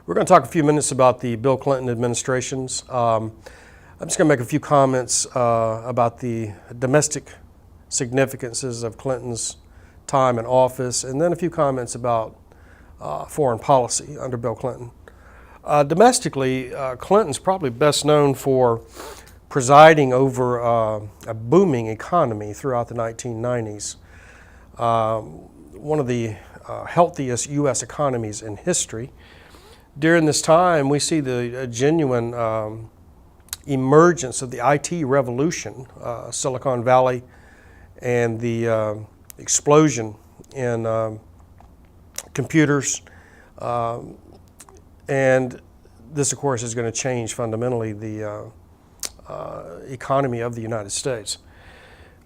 We're going to talk a few minutes about the Bill Clinton administrations. I'm just going to make a few comments about the domestic significances of Clinton's time in office, and then a few comments about foreign policy under Bill Clinton. Domestically, Clinton's probably best known for presiding over a booming economy throughout the 1990s. One of the healthiest U.S. economies in history. During this time, we see the genuine emergence of the IT revolution, Silicon Valley, and the explosion in computers. And this, of course, is going to change fundamentally the economy of the United States.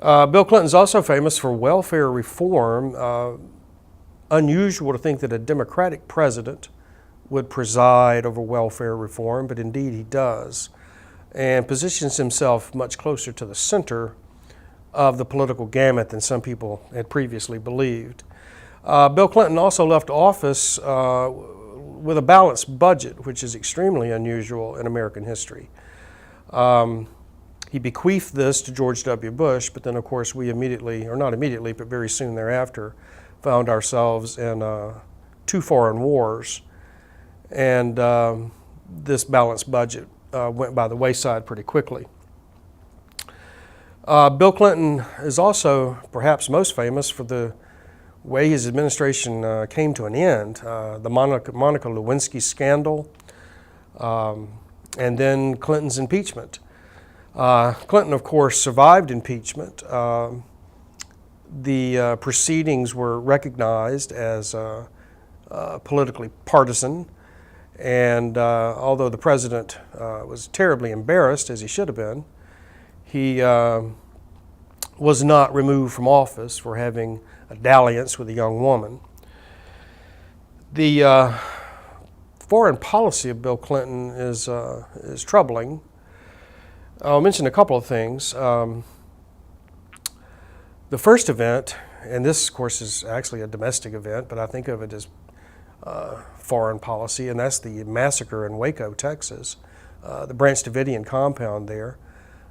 Bill Clinton's also famous for welfare reform. Unusual to think that a Democratic president would preside over welfare reform, but indeed he does, and positions himself much closer to the center of the political gamut than some people had previously believed. Bill Clinton also left office with a balanced budget, which is extremely unusual in American history. He bequeathed this to George W. Bush, but then of course we immediately, or not immediately, but very soon thereafter, found ourselves in two foreign wars. And this balanced budget went by the wayside pretty quickly. Bill Clinton is also perhaps most famous for the way his administration came to an end, the Monica Lewinsky scandal, and then Clinton's impeachment. Clinton, of course, survived impeachment. The proceedings were recognized as politically partisan. And although the president was terribly embarrassed, as he should have been, he was not removed from office for having a dalliance with a young woman. The foreign policy of Bill Clinton is troubling. I'll mention a couple of things. The first event, and this, of course, is actually a domestic event, but I think of it as foreign policy, and that's the massacre in Waco, Texas. The Branch Davidian compound there,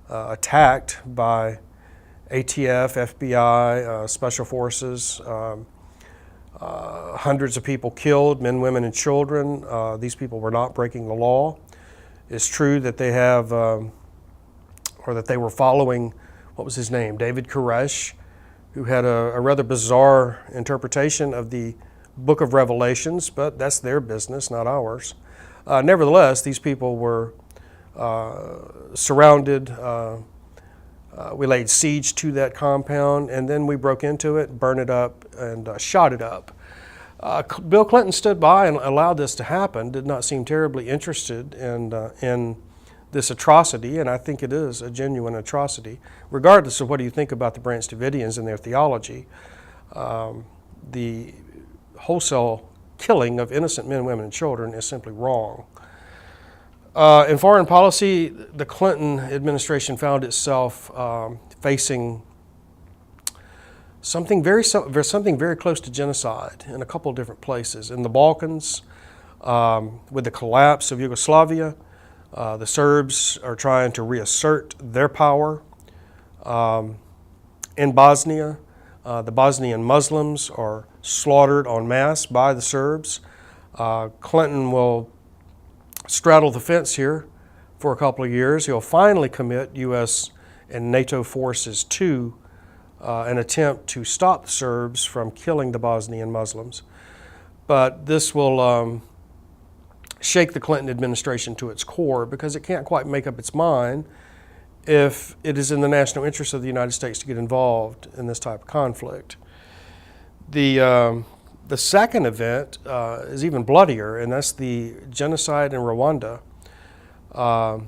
attacked by ATF, FBI, Special Forces, hundreds of people killed, men, women, and children. These people were not breaking the law. It's true that they have, or that they were following, what was his name, David Koresh, who had a rather bizarre interpretation of the Book of Revelations, but that's their business, not ours. Nevertheless, these people were surrounded. We laid siege to that compound, and then we broke into it, burned it up, and shot it up. Bill Clinton stood by and allowed this to happen, did not seem terribly interested in this atrocity, and I think it is a genuine atrocity. Regardless of what you think about the Branch Davidians and their theology, the wholesale killing of innocent men, women, and children is simply wrong. In foreign policy, the Clinton administration found itself facing something very close to genocide in a couple of different places. In the Balkans, with the collapse of Yugoslavia, the Serbs are trying to reassert their power. In Bosnia, the Bosnian Muslims are slaughtered en masse by the Serbs. Clinton will straddle the fence here for a couple of years. He'll finally commit U.S. and NATO forces to an attempt to stop the Serbs from killing the Bosnian Muslims. But this will shake the Clinton administration to its core because it can't quite make up its mind if it is in the national interest of the United States to get involved in this type of conflict. The second event is even bloodier, and that's the genocide in Rwanda. The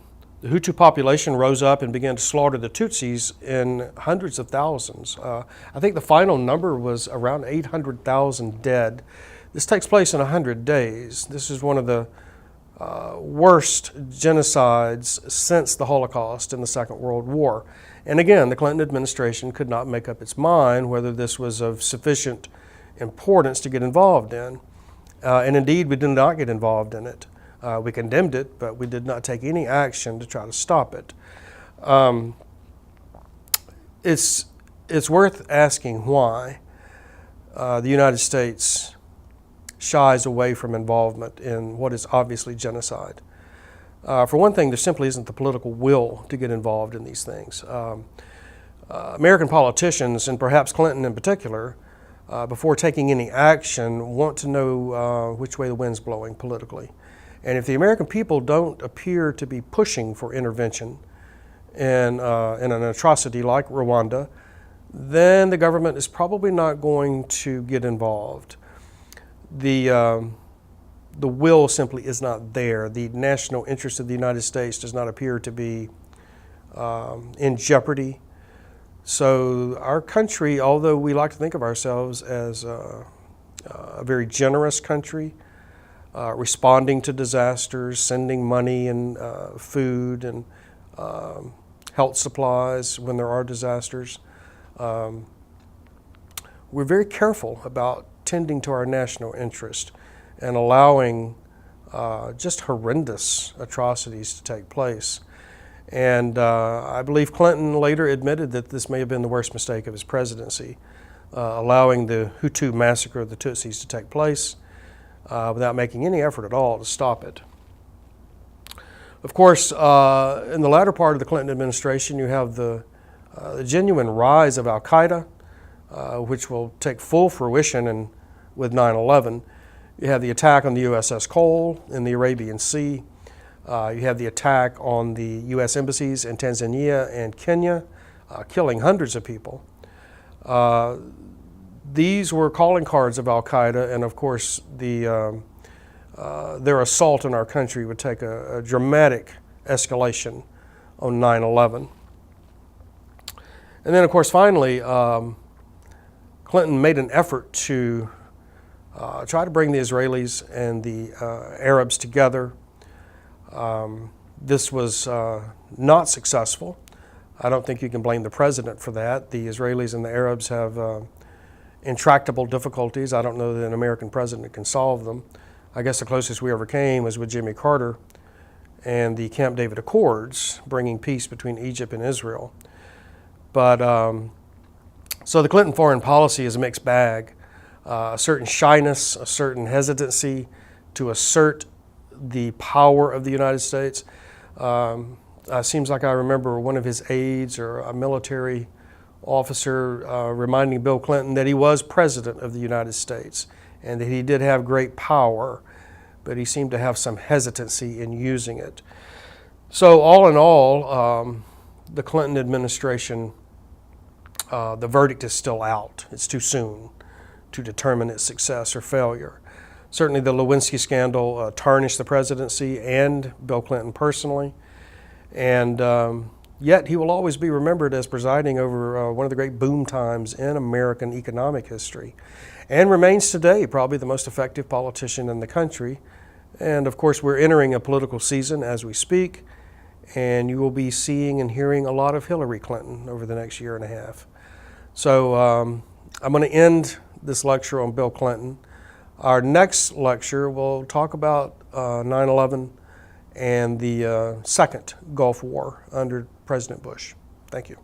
Hutu population rose up and began to slaughter the Tutsis in hundreds of thousands. I think the final number was around 800,000 dead. This takes place in 100 days. This is one of the worst genocides since the Holocaust in the Second World War. And again, the Clinton administration could not make up its mind whether this was of sufficient importance to get involved in. And indeed, we did not get involved in it. We condemned it, but we did not take any action to try to stop it. Um, it's worth asking why the United States shies away from involvement in what is obviously genocide. For one thing, there simply isn't the political will to get involved in these things. American politicians, and perhaps Clinton in particular, before taking any action, want to know which way the wind's blowing politically. And if the American people don't appear to be pushing for intervention in an atrocity like Rwanda, then the government is probably not going to get involved. The will simply is not there. The national interest of the United States does not appear to be in jeopardy. So our country, although we like to think of ourselves as a very generous country, responding to disasters, sending money and food and health supplies when there are disasters, we're very careful about tending to our national interest and allowing just horrendous atrocities to take place. And I believe Clinton later admitted that this may have been the worst mistake of his presidency, allowing the Hutu massacre of the Tutsis to take place without making any effort at all to stop it. Of course, in the latter part of the Clinton administration, you have the genuine rise of Al-Qaeda, which will take full fruition with 9/11. You have the attack on the USS Cole in the Arabian Sea. You have the attack on the U.S. embassies in Tanzania and Kenya, killing hundreds of people. These were calling cards of Al-Qaeda, and of course, their assault on our country would take a dramatic escalation on 9/11. And then, of course, finally, Clinton made an effort to try to bring the Israelis and the Arabs together. This was not successful. I don't think you can blame the president for that. The Israelis and the Arabs have intractable difficulties. I don't know that an American president can solve them. I guess the closest we ever came was with Jimmy Carter and the Camp David Accords, bringing peace between Egypt and Israel. But so the Clinton foreign policy is a mixed bag. A certain shyness, a certain hesitancy to assert the power of the United States. Seems like I remember one of his aides or a military officer reminding Bill Clinton that he was president of the United States and that he did have great power, but he seemed to have some hesitancy in using it. So all in all, the Clinton administration, the verdict is still out. It's too soon to determine its success or failure. Certainly the Lewinsky scandal tarnished the presidency and Bill Clinton personally, and yet he will always be remembered as presiding over one of the great boom times in American economic history, and remains today probably the most effective politician in the country. And of course, we're entering a political season as we speak, and you will be seeing and hearing a lot of Hillary Clinton over the next year and a half. So I'm going to end this lecture on Bill Clinton. Our next lecture will talk about 9/11 and the second Gulf War under President Bush. Thank you.